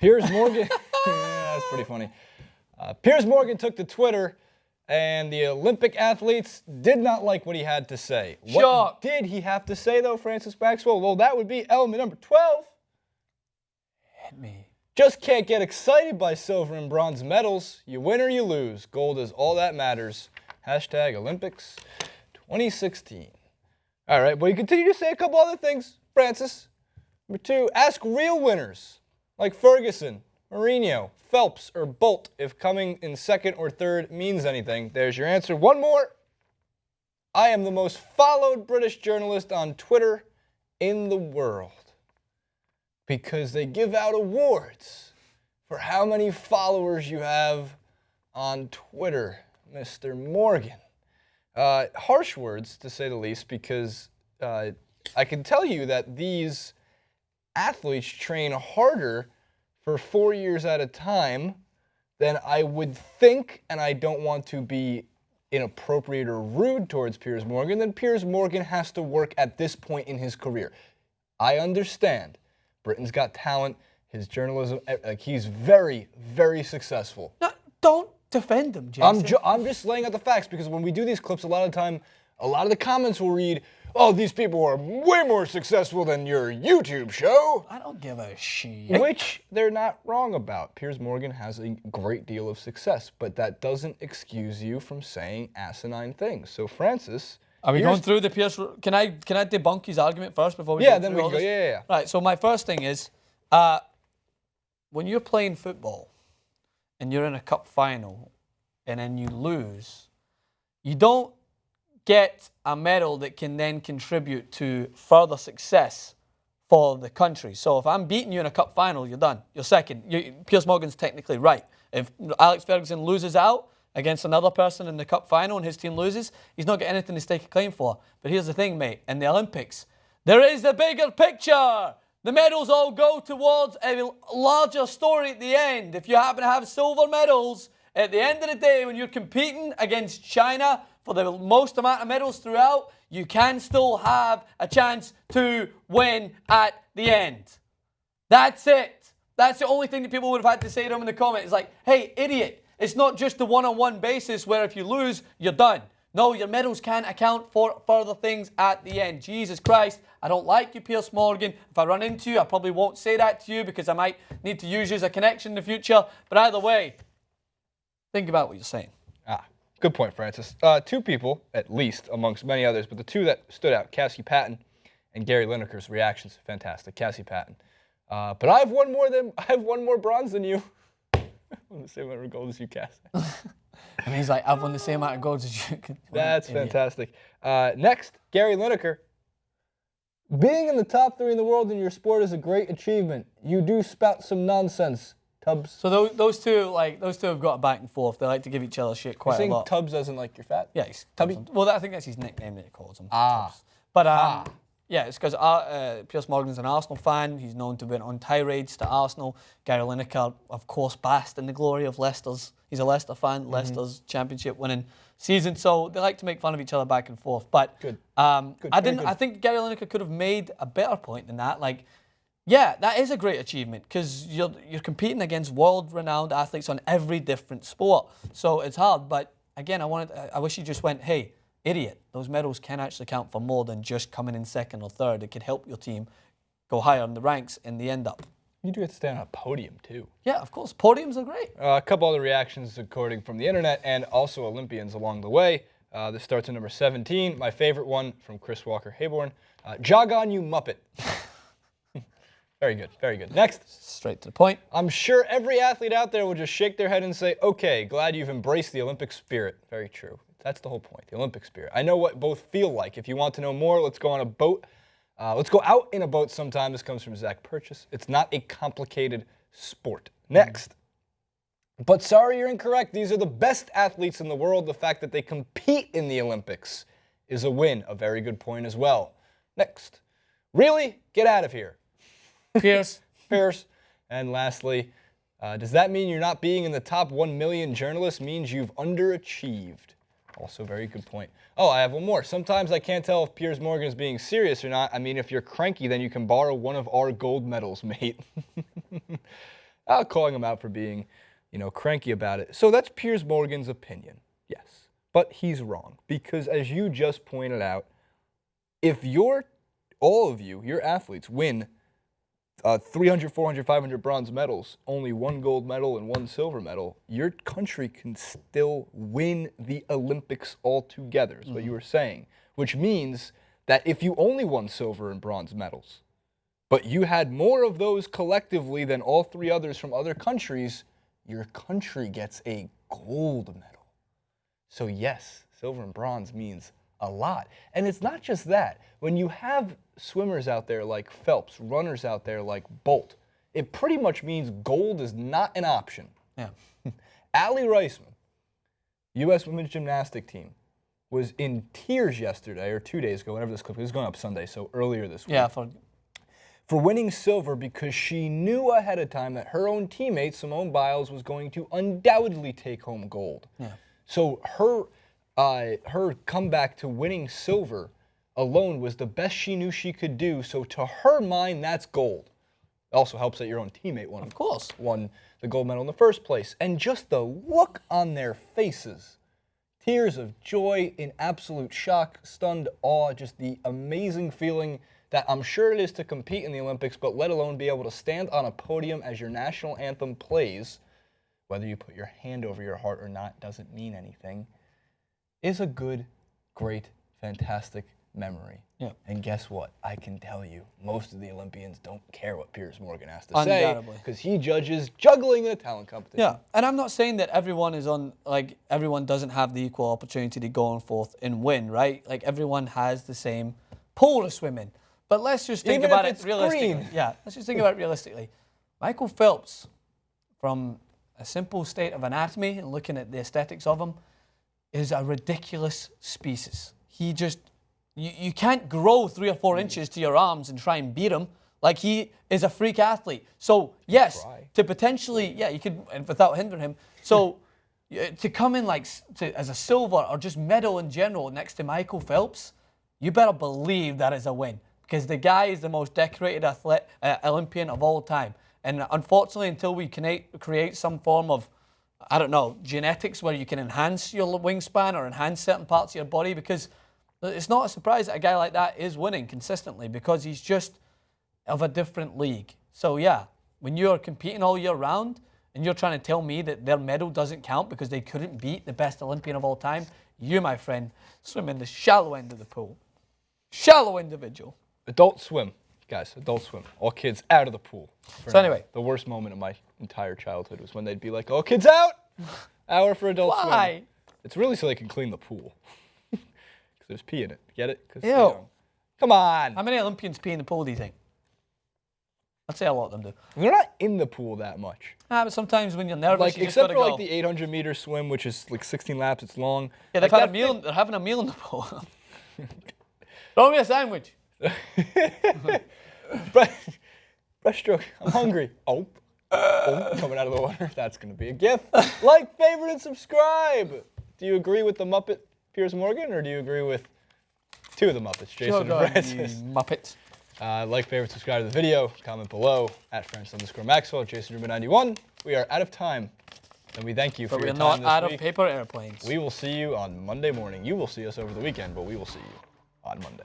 Piers Morgan. Yeah, that's pretty funny. Piers Morgan took to Twitter, and the Olympic athletes did not like what he had to say. What did he have to say, though, Francis Maxwell? Well, that would be element number 12. Hit me. Just can't get excited by silver and bronze medals. You win or you lose. Gold is all that matters. Hashtag Olympics 2016. All right, well, you continue to say a couple other things, Francis. Number 2, ask real winners like Ferguson, Mourinho, Phelps, or Bolt if coming in second or third means anything. There's your answer. One more. I am the most followed British journalist on Twitter in the world because they give out awards for how many followers you have on Twitter, Mr. Morgan. Harsh words, to say the least, because I can tell you that these athletes train harder for 4 years at a time than I would think, and I don't want to be inappropriate or rude towards Piers Morgan, then Piers Morgan has to work at this point in his career. I understand. Britain's Got Talent, his journalism, like he's very, very successful. No, don't defend him, Jason. I'm just laying out the facts because when we do these clips, a lot of the time, a lot of the comments will read, oh, these people are way more successful than your YouTube show. I don't give a shit. Which they're not wrong about. Piers Morgan has a great deal of success, but that doesn't excuse you from saying asinine things. So, Francis, are we going through the Piers? Can I debunk his argument first before we? Yeah, then we can go. Yeah. Right. So my first thing is, when you're playing football, and you're in a cup final, and then you lose, you don't get a medal that can then contribute to further success for the country. So if I'm beating you in a cup final, you're done. You're second. Piers Morgan's technically right. If Alex Ferguson loses out against another person in the cup final and his team loses, he's not got anything to stake a claim for. But here's the thing, mate. In the Olympics, there is the bigger picture. The medals all go towards a larger story at the end. If you happen to have silver medals, at the end of the day, when you're competing against China for the most amount of medals throughout, you can still have a chance to win at the end. That's it. That's the only thing that people would have had to say to him in the comments. It's like, hey, idiot, it's not just the one-on-one basis where if you lose, you're done. No, your medals can account for further things at the end. Jesus Christ, I don't like you, Piers Morgan. If I run into you, I probably won't say that to you because I might need to use you as a connection in the future. But either way, think about what you're saying. Good point, Francis. 2 people, at least, amongst many others, but the 2 that stood out, Cassie Patton and Gary Lineker's reactions, fantastic. Cassie Patton. But I have one more bronze than you. I won the same amount of gold as you, Cassie. And he's like, I've won the same amount of goals as you. That's fantastic. Next, Gary Lineker. Being in the top 3 in the world in your sport is a great achievement. You do spout some nonsense, Tubbs. So those two have got a back and forth. They like to give each other shit quite a lot. Tubbs doesn't like your fat? Yeah, he's Tubby. Well, I think that's his nickname that he calls him. Tubbs. But yeah, it's because Piers Morgan's an Arsenal fan. He's known to be on tirades to Arsenal. Gary Lineker, of course, basked in the glory of Leicester's. He's a Leicester fan, Leicester's championship-winning season. So they like to make fun of each other back and forth. But good. I think Gary Lineker could have made a better point than that. Like, yeah, that is a great achievement because you're competing against world-renowned athletes on every different sport. So it's hard. But again, I wish you just went, hey, idiot, those medals can actually count for more than just coming in second or third. It could help your team go higher in the ranks in the end up. You do have to stand on a podium, too. Yeah, of course. Podiums are great. A couple other reactions according from the internet and also Olympians along the way. This starts at number 17. My favorite one from Chris Walker-Hayborn. Jog on, you Muppet. Very good, very good. Next. Straight to the point. I'm sure every athlete out there will just shake their head and say, okay, glad you've embraced the Olympic spirit. Very true. That's the whole point, the Olympic spirit. I know what both feel like. If you want to know more, let's go on a boat. Let's go out in a boat sometime. This comes from Zach Purchase. It's not a complicated sport. Next. But sorry, you're incorrect. These are the best athletes in the world. The fact that they compete in the Olympics is a win. A very good point as well. Next. Really? Get out of here. Piers. And lastly, does that mean you're not being in the top 1 million journalists means you've underachieved? Also very good point. Oh, I have one more. Sometimes I can't tell if Piers Morgan is being serious or not. I mean, if you're cranky, then you can borrow one of our gold medals, mate. calling him out for being, cranky about it. So that's Piers Morgan's opinion, yes. But he's wrong because as you just pointed out, if all of you, your athletes, win 300, 400, 500 bronze medals, only 1 gold medal and 1 silver medal, your country can still win the Olympics altogether, is what you were saying. Which means that if you only won silver and bronze medals, but you had more of those collectively than all 3 others from other countries, your country gets a gold medal. So yes, silver and bronze means a lot. And it's not just that. When you have swimmers out there like Phelps, runners out there like Bolt, it pretty much means gold is not an option. Yeah. Allie Reisman, U.S. women's gymnastic team, was in tears yesterday, or 2 days ago, whenever this clip was going up Sunday, so earlier this week. Yeah, for winning silver because she knew ahead of time that her own teammate, Simone Biles, was going to undoubtedly take home gold. Yeah. So her comeback to winning silver alone was the best she knew she could do. So to her mind, that's gold. It also helps that your own teammate won the gold medal in the first place. And just the look on their faces, tears of joy, in absolute shock, stunned awe, just the amazing feeling that I'm sure it is to compete in the Olympics, but let alone be able to stand on a podium as your national anthem plays, whether you put your hand over your heart or not doesn't mean anything, is a good, great, fantastic memory. Yeah. And guess what? I can tell you, most of the Olympians don't care what Piers Morgan has to say Undoubtedly. because he judges juggling in a talent competition. Yeah, and I'm not saying that everyone everyone doesn't have the equal opportunity to go on forth and win, right? Like everyone has the same pool to swim in. But let's just think Even about if it it's realistically. green. Yeah, let's just think about it realistically. Michael Phelps, from a simple state of anatomy and looking at the aesthetics of him, is a ridiculous species. He just, you can't grow 3 or 4 inches to your arms and try and beat him. Like, he is a freak athlete. So, yes, to potentially, you could, and without hindering him. So, to come in as a silver or just medal in general next to Michael Phelps, you better believe that is a win. Because the guy is the most decorated Olympian of all time. And unfortunately, until we create some form of, I don't know, genetics where you can enhance your wingspan or enhance certain parts of your body, because it's not a surprise that a guy like that is winning consistently because he's just of a different league. So yeah, when you're competing all year round and you're trying to tell me that their medal doesn't count because they couldn't beat the best Olympian of all time, you, my friend, swim in the shallow end of the pool. Shallow individual. Adult swim, guys, adult swim. All kids out of the pool. So anyway. The worst moment of my entire childhood was when they'd be like, all kids out! Hour for adult swim. Why? It's really so they can clean the pool. Because there's pee in it. Get it? Ew. Come on. How many Olympians pee in the pool, do you think? I'd say a lot of them do. They're not in the pool that much. But sometimes when you're nervous, Like, you just except gotta for go. the 800-meter swim, which is like 16 laps, it's long. Yeah, they're having a meal in the pool. Throw me a sandwich. Breaststroke. I'm hungry. Oh, coming out of the water. That's going to be a gift. Like, favorite, and subscribe. Do you agree with the Muppet Piers Morgan, or do you agree with 2 of the Muppets, Jason and Francis? Muppets. Like, favorite, subscribe to the video. Comment below at Francis_Maxwell, JasonRubin91. We are out of time, and we thank you for your time this week. But we're not out of paper airplanes. We will see you on Monday morning. You will see us over the weekend, but we will see you on Monday.